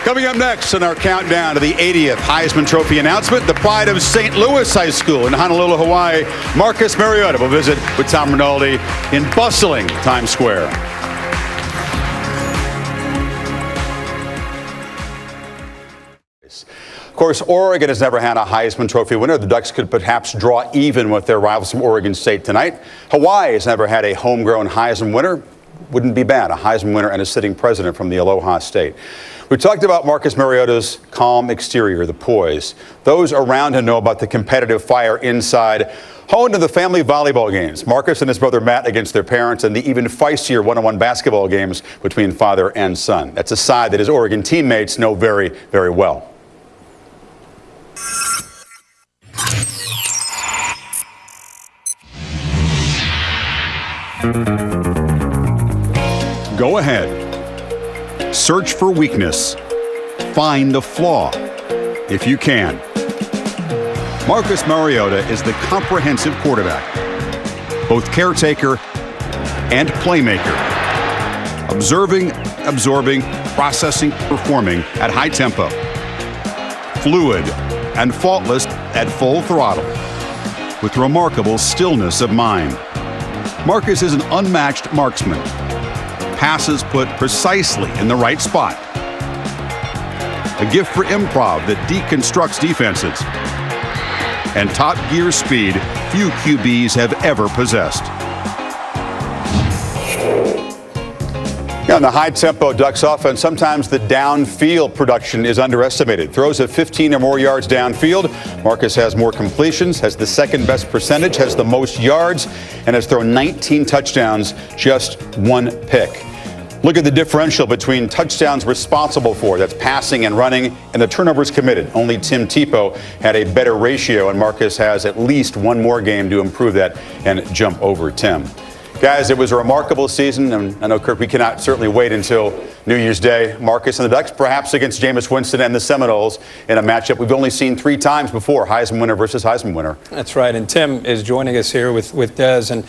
Coming up next in our countdown to the 80th Heisman Trophy announcement, the pride of St. Louis High School in Honolulu, Hawaii, Marcus Mariota will visit with Tom Rinaldi in bustling Times Square. Of course, Oregon has never had a Heisman Trophy winner. The Ducks could perhaps draw even with their rivals from Oregon State tonight. Hawaii has never had a homegrown Heisman winner. Wouldn't be bad, a Heisman winner and a sitting president from the Aloha State. We talked about Marcus Mariota's calm exterior, the poise. Those around him know about the competitive fire inside. Honed to the family volleyball games, Marcus and his brother Matt against their parents, and the even feistier one-on-one basketball games between father and son. That's a side that his Oregon teammates know very, very well. Go ahead. Search for weakness. Find the flaw, if you can. Marcus Mariota is the comprehensive quarterback, both caretaker and playmaker. Observing, absorbing, processing, performing at high tempo. Fluid and faultless at full throttle, with remarkable stillness of mind. Marcus is an unmatched marksman. Passes put precisely in the right spot. A gift for improv that deconstructs defenses. And top gear speed few QBs have ever possessed. On the high-tempo Ducks offense, sometimes the downfield production is underestimated. Throws of 15 or more yards downfield. Marcus has more completions, has the second best percentage, has the most yards, and has thrown 19 touchdowns, just one pick. Look at the differential between touchdowns responsible for, that's passing and running, and the turnovers committed. Only Tim Tebow had a better ratio, and Marcus has at least one more game to improve that and jump over Tim. Guys, it was a remarkable season, and I know, Kirk, we cannot certainly wait until New Year's Day. Marcus and the Ducks, perhaps against Jameis Winston and the Seminoles in a matchup we've only seen 3 times before, Heisman winner versus Heisman winner. That's right, and Tim is joining us here with Des. And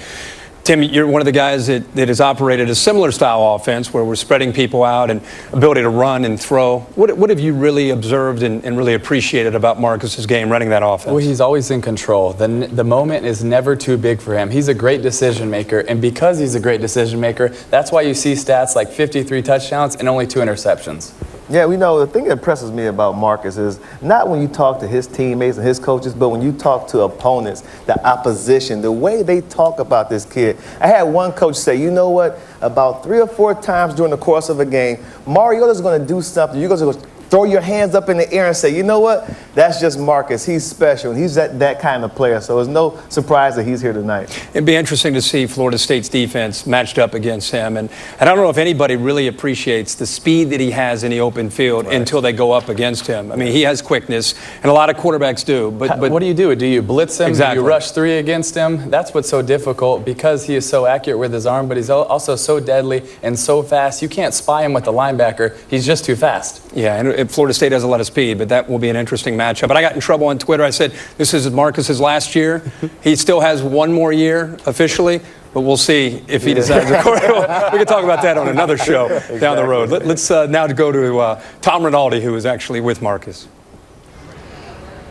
Tim, you're one of the guys that has operated a similar style offense where we're spreading people out and ability to run and throw. What have you really observed and really appreciated about Marcus's game running that offense? Well, he's always in control. The moment is never too big for him. He's a great decision maker, and because he's a great decision maker, that's why you see stats like 53 touchdowns and only 2 interceptions. Yeah, we know the thing that impresses me about Marcus is not when you talk to his teammates and his coaches, but when you talk to opponents, the opposition, the way they talk about this kid. I had one coach say, you know what, about 3 or 4 times during the course of a game, Mariota's going to do something. You're going to throw your hands up in the air and say, you know what, that's just Marcus. He's special. He's that kind of player. So it's no surprise that he's here tonight. It'd be interesting to see Florida State's defense matched up against him. And I don't know if anybody really appreciates the speed that he has in the open field until they go up against him. I mean, he has quickness, and a lot of quarterbacks do. But what do? Do you blitz him? Exactly. Do you rush 3 against him? That's what's so difficult because he is so accurate with his arm, but he's also so deadly and so fast. You can't spy him with the linebacker. He's just too fast. Yeah, and Florida State has a lot of speed, but that will be an interesting matchup. But I got in trouble on Twitter. I said, this is Marcus's last year. He still has 1 more year officially, but we'll see if he decides. We can talk about that on another show down the road. Let's now go to Tom Rinaldi, who is actually with Marcus.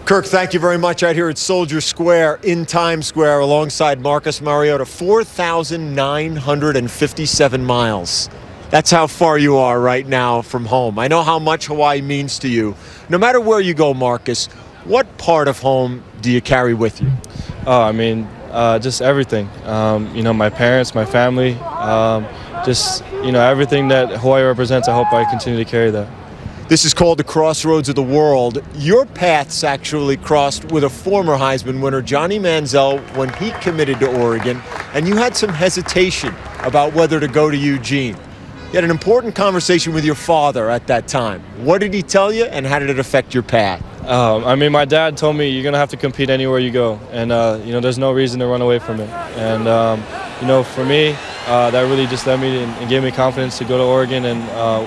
Kirk, thank you very much. Out here at Soldier Square in Times Square alongside Marcus Mariota, 4,957 miles. That's how far you are right now from home. I know how much Hawaii means to you. No matter where you go, Marcus, what part of home do you carry with you? Just everything. My parents, my family, everything that Hawaii represents. I hope I continue to carry that. This is called the Crossroads of the World. Your paths actually crossed with a former Heisman winner, Johnny Manziel, when he committed to Oregon, and you had some hesitation about whether to go to Eugene. You had an important conversation with your father at that time. What did he tell you, and how did it affect your path? My dad told me you're going to have to compete anywhere you go, and, there's no reason to run away from it. And, for me, that really just led me and gave me confidence to go to Oregon, and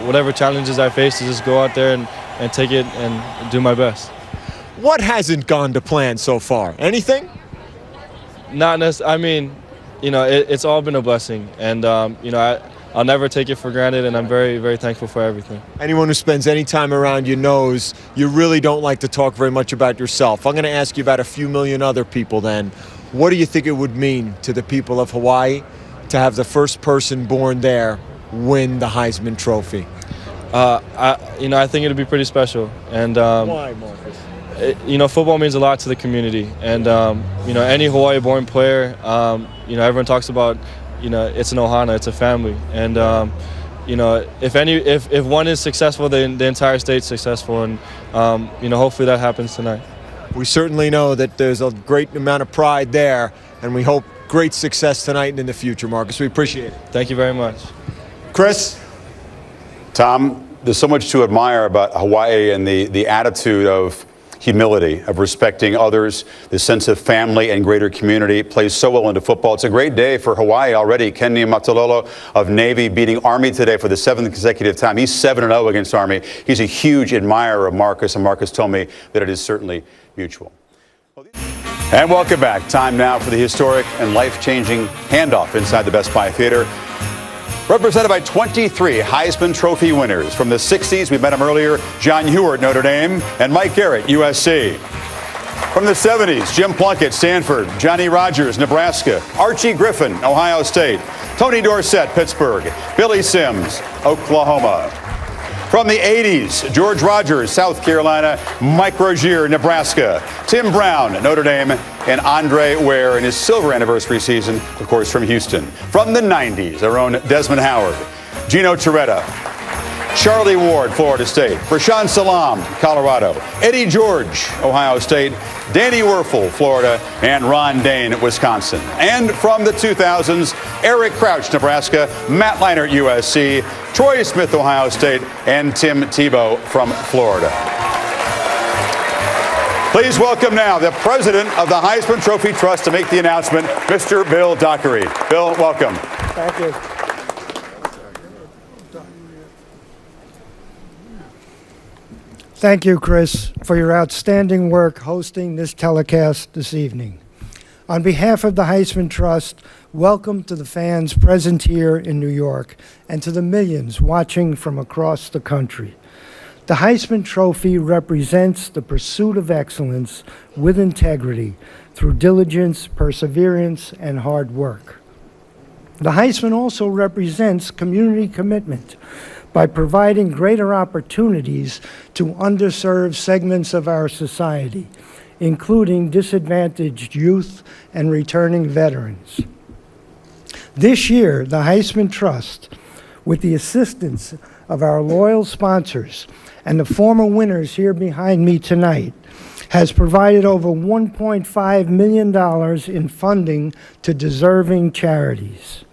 whatever challenges I face, to just go out there and take it and do my best. What hasn't gone to plan so far? Anything? Not necessarily. It's all been a blessing, and, I I'll never take it for granted, and I'm very, very thankful for everything. Anyone who spends any time around you knows you really don't like to talk very much about yourself. I'm going to ask you about a few million other people then. What do you think it would mean to the people of Hawaii to have the first person born there win the Heisman Trophy? I think it'd be pretty special. And Why, Marcus? Football means a lot to the community. And, any Hawaii-born player, everyone talks about, it's an ohana, it's a family. And, if one is successful, then the entire state's successful. And, hopefully that happens tonight. We certainly know that there's a great amount of pride there, and we hope great success tonight and in the future, Marcus. We appreciate it. Thank you very much. Chris? Tom, there's so much to admire about Hawaii and the attitude of humility, of respecting others, the sense of family and greater community plays so well into football. It's a great day for Hawaii already. Kenny Matalolo of Navy beating Army today for the 7th consecutive time. He's 7-0 against Army. He's a huge admirer of Marcus, and Marcus told me that it is certainly mutual. And welcome back. Time now for the historic and life-changing handoff inside the Best Buy Theater. Represented by 23 Heisman Trophy winners from the 60s. We met him earlier, John Hewart, Notre Dame, and Mike Garrett, USC. From the 70s, Jim Plunkett, Stanford, Johnny Rogers, Nebraska, Archie Griffin, Ohio State, Tony Dorsett, Pittsburgh, Billy Sims, Oklahoma. From the 80s, George Rogers, South Carolina, Mike Rozier, Nebraska, Tim Brown, Notre Dame, and Andre Ware in his silver anniversary season, of course, from Houston. From the 90s, our own Desmond Howard, Gino Torretta, Charlie Ward, Florida State, Rashawn Salam, Colorado, Eddie George, Ohio State, Danny Werfel, Florida, and Ron Dane, Wisconsin. And from the 2000s, Eric Crouch, Nebraska, Matt Leinart, USC, Troy Smith, Ohio State, and Tim Tebow from Florida. Please welcome now the president of the Heisman Trophy Trust to make the announcement, Mr. Bill Dockery. Bill, welcome. Thank you. Thank you, Chris, for your outstanding work hosting this telecast this evening. On behalf of the Heisman Trust, welcome to the fans present here in New York and to the millions watching from across the country. The Heisman Trophy represents the pursuit of excellence with integrity through diligence, perseverance, and hard work. The Heisman also represents community commitment by providing greater opportunities to underserved segments of our society, including disadvantaged youth and returning veterans. This year, the Heisman Trust, with the assistance of our loyal sponsors and the former winners here behind me tonight, has provided over $1.5 million in funding to deserving charities.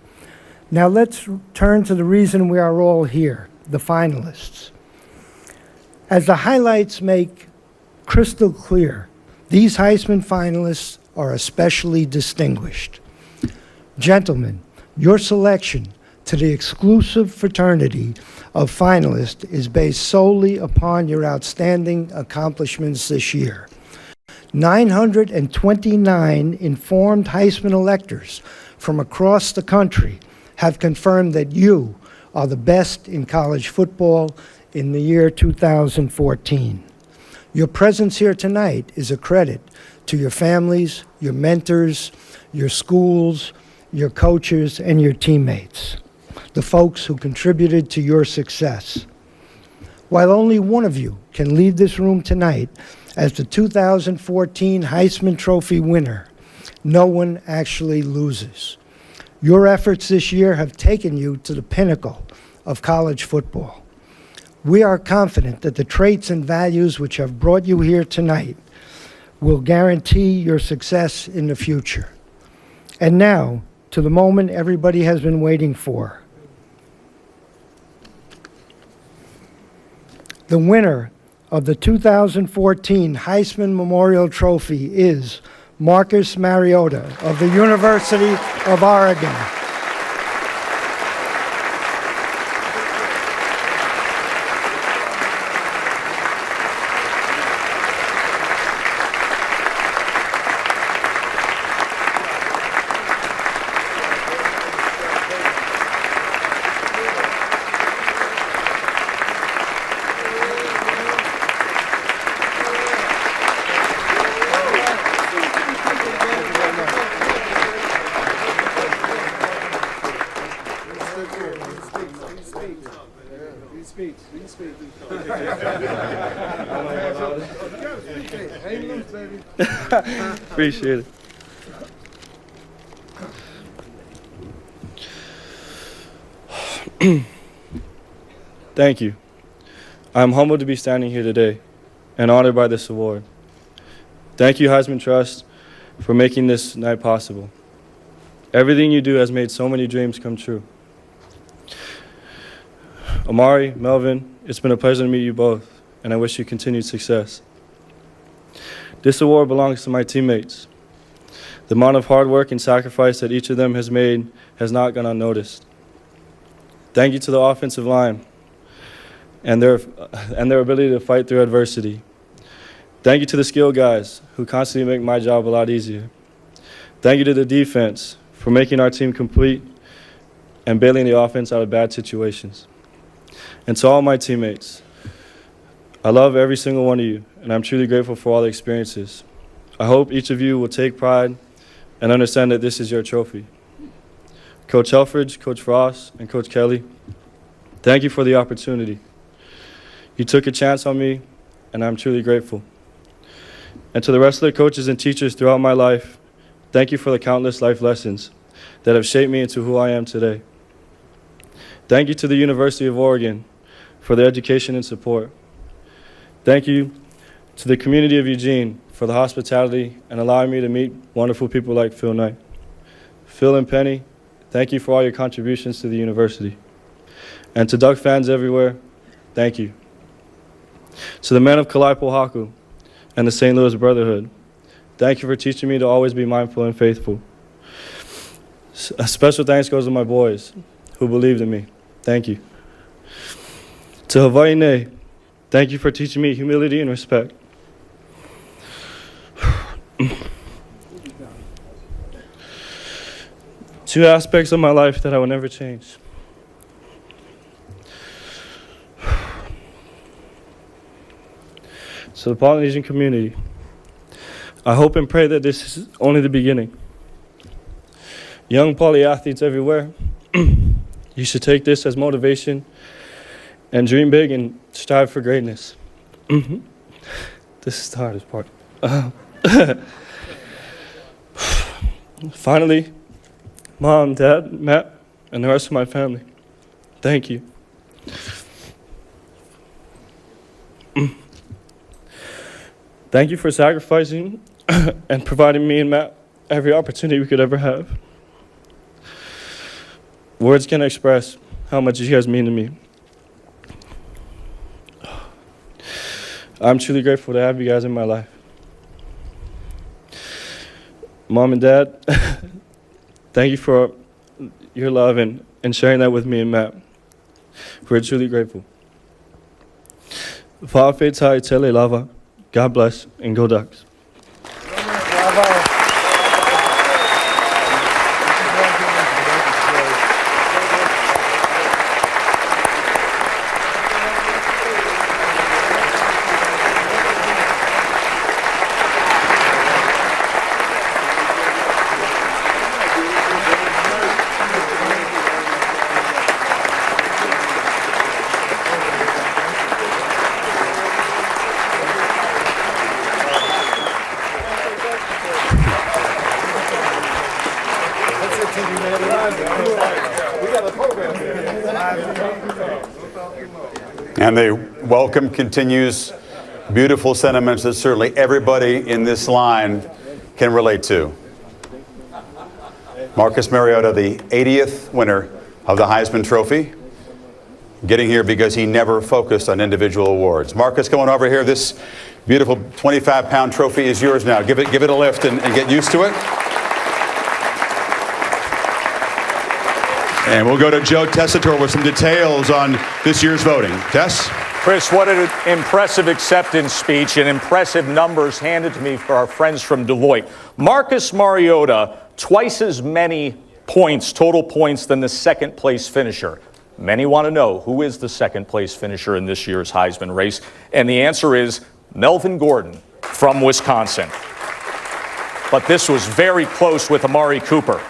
Now let's turn to the reason we are all here, the finalists. As the highlights make crystal clear, these Heisman finalists are especially distinguished. Gentlemen, your selection to the exclusive fraternity of finalists is based solely upon your outstanding accomplishments this year. 929 informed Heisman electors from across the country have confirmed that you are the best in college football in the year 2014. Your presence here tonight is a credit to your families, your mentors, your schools, your coaches, and your teammates, the folks who contributed to your success. While only one of you can leave this room tonight as the 2014 Heisman Trophy winner, no one actually loses. Your efforts this year have taken you to the pinnacle of college football. We are confident that the traits and values which have brought you here tonight will guarantee your success in the future. And now, to the moment everybody has been waiting for. The winner of the 2014 Heisman Memorial Trophy is Marcus Mariota of the University of Oregon. Appreciate it. Thank you. I am humbled to be standing here today and honored by this award. Thank you, Heisman Trust, for making this night possible. Everything you do has made so many dreams come true. Amari, Melvin, it's been a pleasure to meet you both, and I wish you continued success. This award belongs to my teammates. The amount of hard work and sacrifice that each of them has made has not gone unnoticed. Thank you to the offensive line and their ability to fight through adversity. Thank you to the skill guys who constantly make my job a lot easier. Thank you to the defense for making our team complete and bailing the offense out of bad situations. And to all my teammates, I love every single one of you, and I'm truly grateful for all the experiences. I hope each of you will take pride and understand that this is your trophy. Coach Helfridge, Coach Frost, and Coach Kelly, thank you for the opportunity. You took a chance on me, and I'm truly grateful. And to the rest of the coaches and teachers throughout my life, thank you for the countless life lessons that have shaped me into who I am today. Thank you to the University of Oregon for their education and support. Thank you to the community of Eugene for the hospitality and allowing me to meet wonderful people like Phil Knight. Phil and Penny, thank you for all your contributions to the university. And to Duck fans everywhere, thank you. To the men of Kalaipo Haku and the St. Louis Brotherhood, thank you for teaching me to always be mindful and faithful. A special thanks goes to my boys who believed in me. Thank you. To Hawaii Ne, thank you for teaching me humility and respect. Two aspects of my life that I will never change. To the Polynesian community, I hope and pray that this is only the beginning. Young poly athletes everywhere, you should take this as motivation and dream big and strive for greatness. This is the hardest part. Finally, Mom, Dad, Matt, and the rest of my family, thank you. Thank you for sacrificing and providing me and Matt every opportunity we could ever have. Words can't express how much you guys mean to me. I'm truly grateful to have you guys in my life. Mom and Dad, thank you for your love and sharing that with me and Matt. We're truly grateful. Fa'afetai tele lava. God bless and go Ducks. Bravo. And the welcome continues. Beautiful sentiments that certainly everybody in this line can relate to. Marcus Mariota, the 80th winner of the Heisman Trophy, getting here because he never focused on individual awards. Marcus, come on over here. This beautiful 25-pound trophy is yours now. Give it a lift and get used to it. And we'll go to Joe Tessitore with some details on this year's voting. Tess? Chris, what an impressive acceptance speech and impressive numbers handed to me for our friends from Deloitte. Marcus Mariota, twice as many points, total points, than the second place finisher. Many want to know who is the second place finisher in this year's Heisman race. And the answer is Melvin Gordon from Wisconsin. But this was very close with Amari Cooper.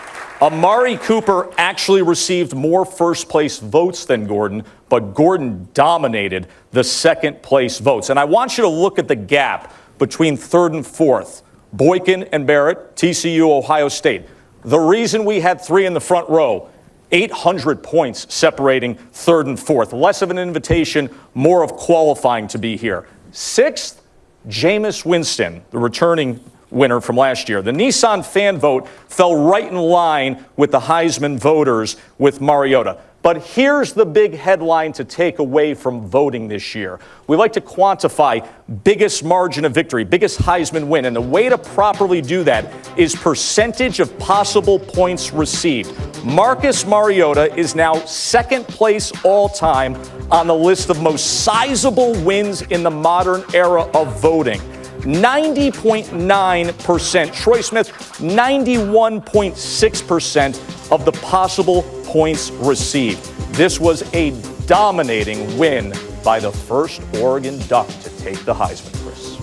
Amari Cooper actually received more first-place votes than Gordon, but Gordon dominated the second-place votes. And I want you to look at the gap between third and fourth. Boykin and Barrett, TCU, Ohio State. The reason we had three in the front row, 800 points separating third and fourth. Less of an invitation, more of qualifying to be here. Sixth, Jameis Winston, the returning winner from last year. The Nissan fan vote fell right in line with the Heisman voters with Mariota. But here's the big headline to take away from voting this year. We like to quantify biggest margin of victory, biggest Heisman win. And the way to properly do that is percentage of possible points received. Marcus Mariota is now second place all time on the list of most sizable wins in the modern era of voting. 90.9%. Troy Smith, 91.6% of the possible points received. This was a dominating win by the first Oregon Duck to take the Heisman, Chris.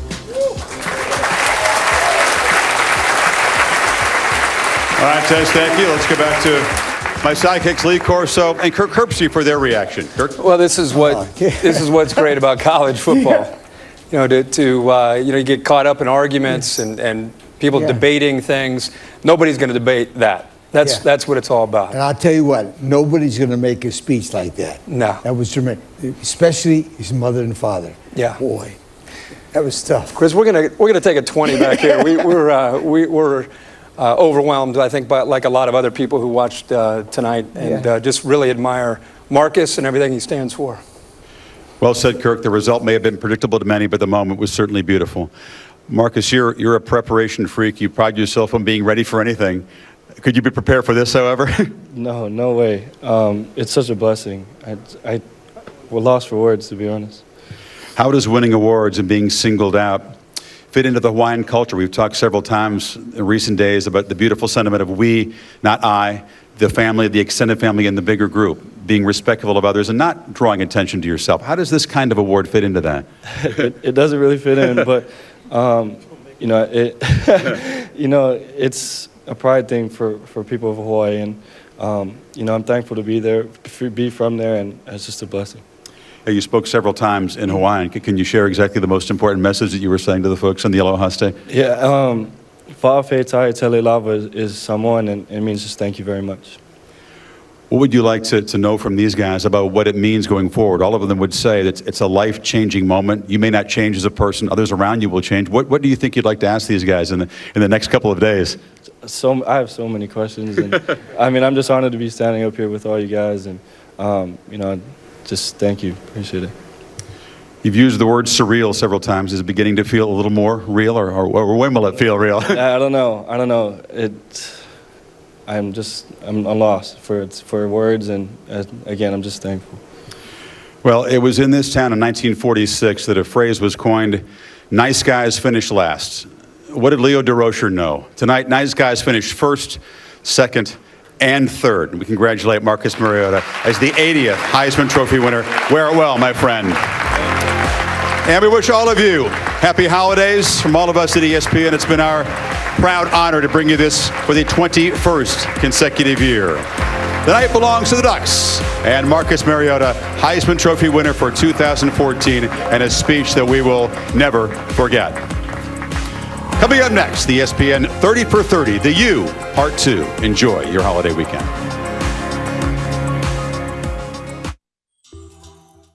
All right, Tess, thank you. Let's go back to my sidekicks, Lee Corso and Kirk Herbstreit, for their reaction. Kirk? Well, this is what's great about college football. You know, you get caught up in arguments and people debating things. Nobody's going to debate that. That's what it's all about. And I'll tell you what, nobody's going to make a speech like that. No. That was tremendous, especially his mother and father. Yeah. Boy, that was tough. Chris, we're gonna take a 20 back here. We're overwhelmed, I think, by like a lot of other people who watched tonight, and just really admire Marcus and everything he stands for. Well said, Kirk. The result may have been predictable to many, but the moment was certainly beautiful. Marcus, you're a preparation freak. You pride yourself on being ready for anything. Could you be prepared for this, however? No way. It's such a blessing. We're lost for words, to be honest. How does winning awards and being singled out fit into the Hawaiian culture? We've talked several times in recent days about the beautiful sentiment of we, not I, the family, the extended family, and the bigger group, being respectful of others and not drawing attention to yourself. How does this kind of award fit into that? It doesn't really fit in, but it's a pride thing for people of Hawaii, and I'm thankful to be there, be from there, and it's just a blessing. You spoke several times in Hawaiian. Can you share exactly the most important message that you were saying to the folks on the Aloha State? Yeah, Fa'afe Tai Tele Lava is Samoan, and it means just thank you very much. What would you like to know from these guys about what it means going forward? All of them would say that it's a life-changing moment. You may not change as a person. Others around you will change. What do you think you'd like to ask these guys in the next couple of days? I have so many questions. And I'm just honored to be standing up here with all you guys. And, just thank you. Appreciate it. You've used the word surreal several times. Is it beginning to feel a little more real, or when will it feel real? I don't know. I'm lost for words, and again, I'm just thankful. Well, it was in this town in 1946 that a phrase was coined, nice guys finish last. What did Leo DeRocher know? Tonight, nice guys finished first, second, and third. And we congratulate Marcus Mariota as the 80th Heisman Trophy winner. Wear it well, my friend. And we wish all of you happy holidays from all of us at ESPN. It's been our proud honor to bring you this for the 21st consecutive year. The night belongs to the Ducks and Marcus Mariota, Heisman Trophy winner for 2014, and a speech that we will never forget. Coming up next, the ESPN 30 for 30, the U, Part 2. Enjoy your holiday weekend.